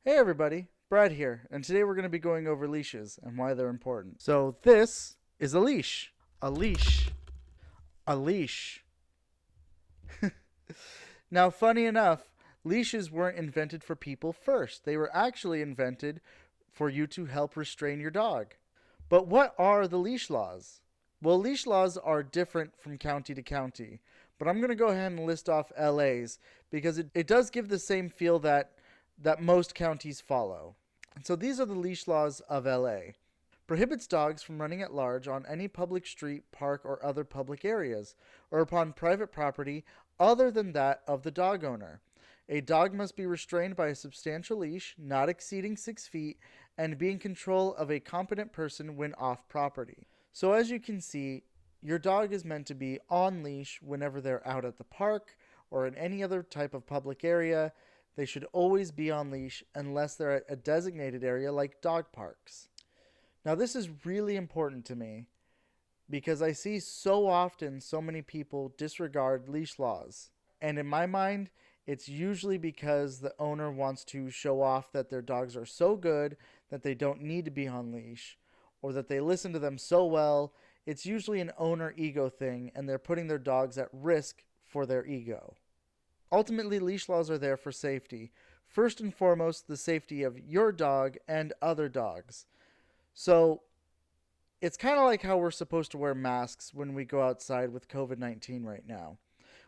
Hey everybody, Brad here, and today we're going to be going over leashes and why they're important. So this is a leash. A leash. A leash. Now, funny enough, leashes weren't invented for people first. They were actually invented for you to help restrain your dog. But what are the leash laws? Well, leash laws are different from county to county, but I'm going to go ahead and list off LA's because it does give the same feel that most counties follow. And so these are the leash laws of LA. Prohibits dogs from running at large on any public street, park, or other public areas, or upon private property other than that of the dog owner. A dog must be restrained by a substantial leash, not exceeding 6 feet, and be in control of a competent person when off property. So, as you can see, your dog is meant to be on leash whenever they're out at the park or in any other type of public area. They should always be on leash unless they're at a designated area like dog parks. Now, this is really important to me because I see so often so many people disregard leash laws. And in my mind, it's usually because the owner wants to show off that their dogs are so good that they don't need to be on leash or that they listen to them so well. It's usually an owner ego thing and they're putting their dogs at risk for their ego. Ultimately, leash laws are there for safety. First and foremost, the safety of your dog and other dogs. So, it's kind of like how we're supposed to wear masks when we go outside with COVID-19 right now.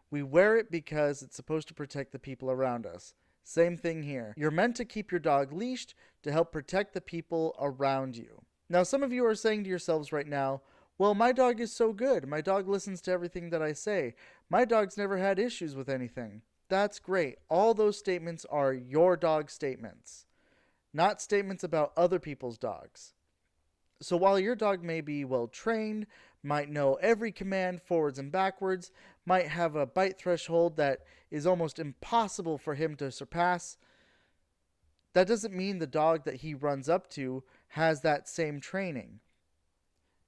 We wear it because it's supposed to protect the people around us. Same thing here. You're meant to keep your dog leashed to help protect the people around you. Now, some of you are saying to yourselves right now, well, my dog is so good. My dog listens to everything that I say. My dog's never had issues with anything. That's great. All those statements are your dog's statements, not statements about other people's dogs. So while your dog may be well trained, might know every command forwards and backwards, might have a bite threshold that is almost impossible for him to surpass, that doesn't mean the dog that he runs up to has that same training.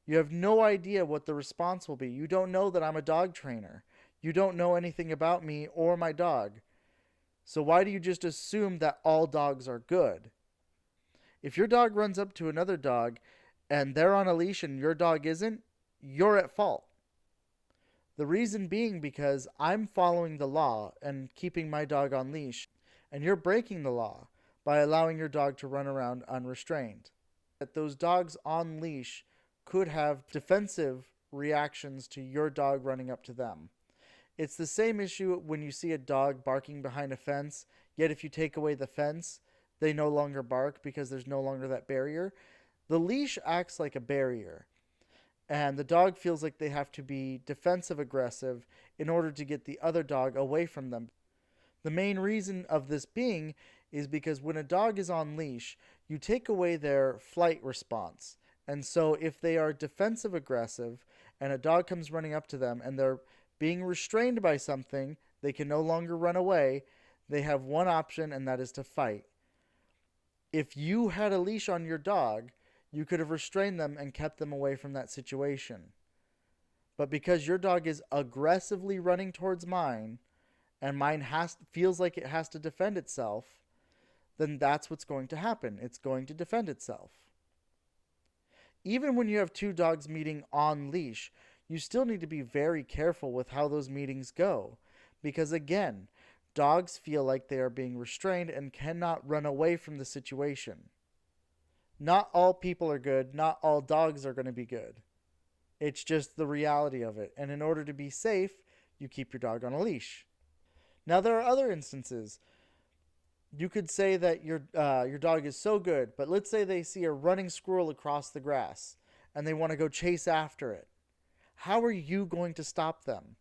You have no idea what the response will be. You don't know that I'm a dog trainer. You don't know anything about me or my dog. So why do you just assume that all dogs are good? If your dog runs up to another dog and they're on a leash and your dog isn't, you're at fault. The reason being because I'm following the law and keeping my dog on leash, and you're breaking the law by allowing your dog to run around unrestrained. That those dogs on leash could have defensive reactions to your dog running up to them. It's the same issue when you see a dog barking behind a fence, yet if you take away the fence, they no longer bark because there's no longer that barrier. The leash acts like a barrier, and the dog feels like they have to be defensive aggressive in order to get the other dog away from them. The main reason of this being is because when a dog is on leash, you take away their flight response. And so if they are defensive aggressive and a dog comes running up to them and they're being restrained by something, they can no longer run away. They have one option, and that is to fight. If you had a leash on your dog, you could have restrained them and kept them away from that situation. But because your dog is aggressively running towards mine, and mine feels like it has to defend itself, then that's what's going to happen. It's going to defend itself. Even when you have two dogs meeting on leash, you still need to be very careful with how those meetings go. Because again, dogs feel like they are being restrained and cannot run away from the situation. Not all people are good, not all dogs are going to be good. It's just the reality of it. And in order to be safe, you keep your dog on a leash. Now, there are other instances. You could say that your dog is so good, but let's say they see a running squirrel across the grass and they want to go chase after it. How are you going to stop them?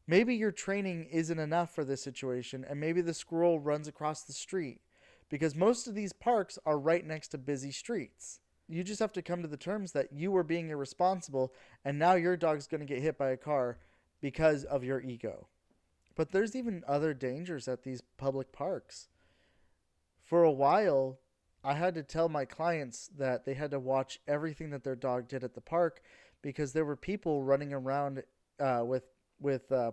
Maybe your training isn't enough for this situation, and maybe the squirrel runs across the street because most of these parks are right next to busy streets. You just have to come to the terms that you were being irresponsible, and now your dog's going to get hit by a car because of your ego. But there's even other dangers at these public parks. For a while, I had to tell my clients that they had to watch everything that their dog did at the park because there were people running around with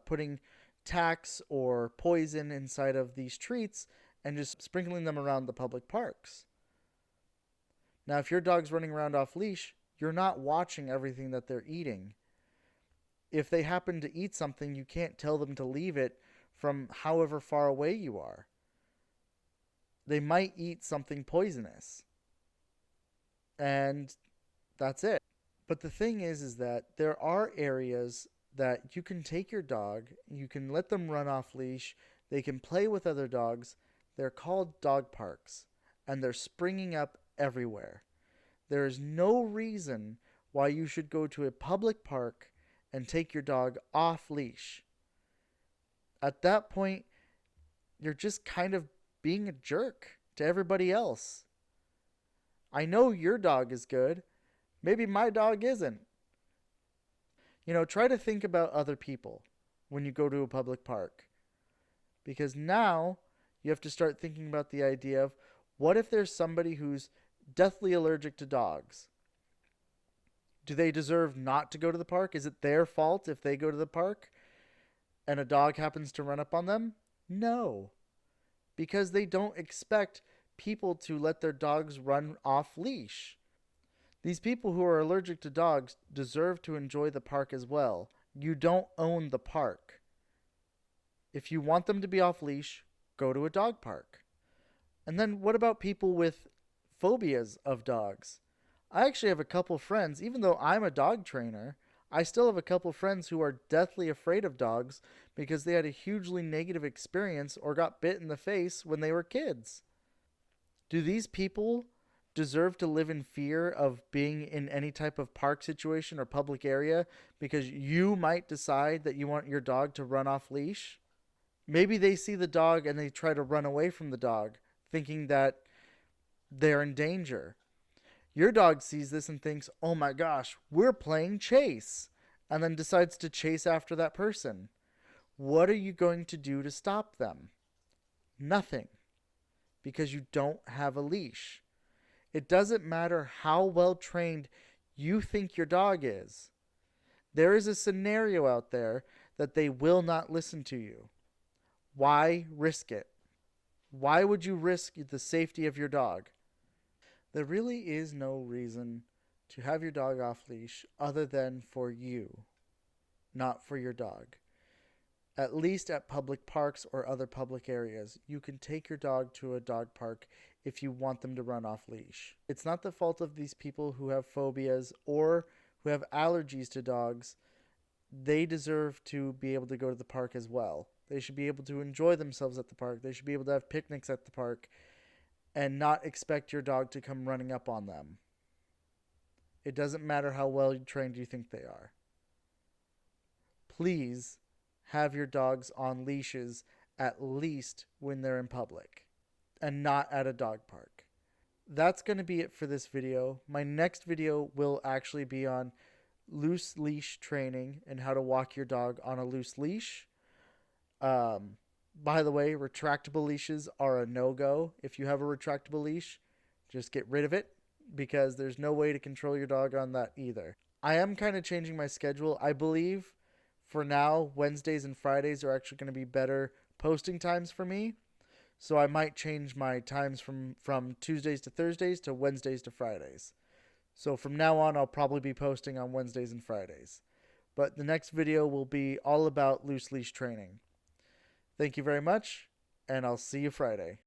putting tacks or poison inside of these treats and just sprinkling them around the public parks. Now, if your dog's running around off leash, you're not watching everything that they're eating. If they happen to eat something, you can't tell them to leave it from however far away you are. They might eat something poisonous. And that's it. But the thing is that there are areas that you can take your dog, you can let them run off leash, they can play with other dogs. They're called dog parks, and they're springing up everywhere. There is no reason why you should go to a public park and take your dog off leash. At that point, you're just kind of being a jerk to everybody else. I know your dog is good. Maybe my dog isn't. Try to think about other people when you go to a public park. Because now you have to start thinking about the idea of, what if there's somebody who's deathly allergic to dogs? Do they deserve not to go to the park? Is it their fault if they go to the park and a dog happens to run up on them? No. Because they don't expect people to let their dogs run off leash. These people who are allergic to dogs deserve to enjoy the park as well. You don't own the park. If you want them to be off leash, go to a dog park. And then what about people with phobias of dogs? I actually have a couple friends, even though I'm a dog trainer, I still have a couple friends who are deathly afraid of dogs because they had a hugely negative experience or got bit in the face when they were kids. Do these people deserve to live in fear of being in any type of park situation or public area because you might decide that you want your dog to run off leash? Maybe they see the dog and they try to run away from the dog, thinking that they're in danger. Your dog sees this and thinks, oh my gosh, we're playing chase, and then decides to chase after that person. What are you going to do to stop them? Nothing. Because you don't have a leash. It doesn't matter how well trained you think your dog is. There is a scenario out there that they will not listen to you. Why risk it? Why would you risk the safety of your dog? There really is no reason to have your dog off leash other than for you, not for your dog. At least at public parks or other public areas, you can take your dog to a dog park if you want them to run off leash. It's not the fault of these people who have phobias or who have allergies to dogs. They deserve to be able to go to the park as well. They should be able to enjoy themselves at the park. They should be able to have picnics at the park and not expect your dog to come running up on them. It doesn't matter how well trained you think they are. Please have your dogs on leashes at least when they're in public and not at a dog park. That's going to be it for this video. My next video will actually be on loose leash training and how to walk your dog on a loose leash. By the way, retractable leashes are a no-go. If you have a retractable leash, just get rid of it because there's no way to control your dog on that either. I am kind of changing my schedule. I believe for now, Wednesdays and Fridays are actually going to be better posting times for me. So I might change my times from Tuesdays to Thursdays to Wednesdays to Fridays. So from now on, I'll probably be posting on Wednesdays and Fridays. But the next video will be all about loose leash training. Thank you very much, and I'll see you Friday.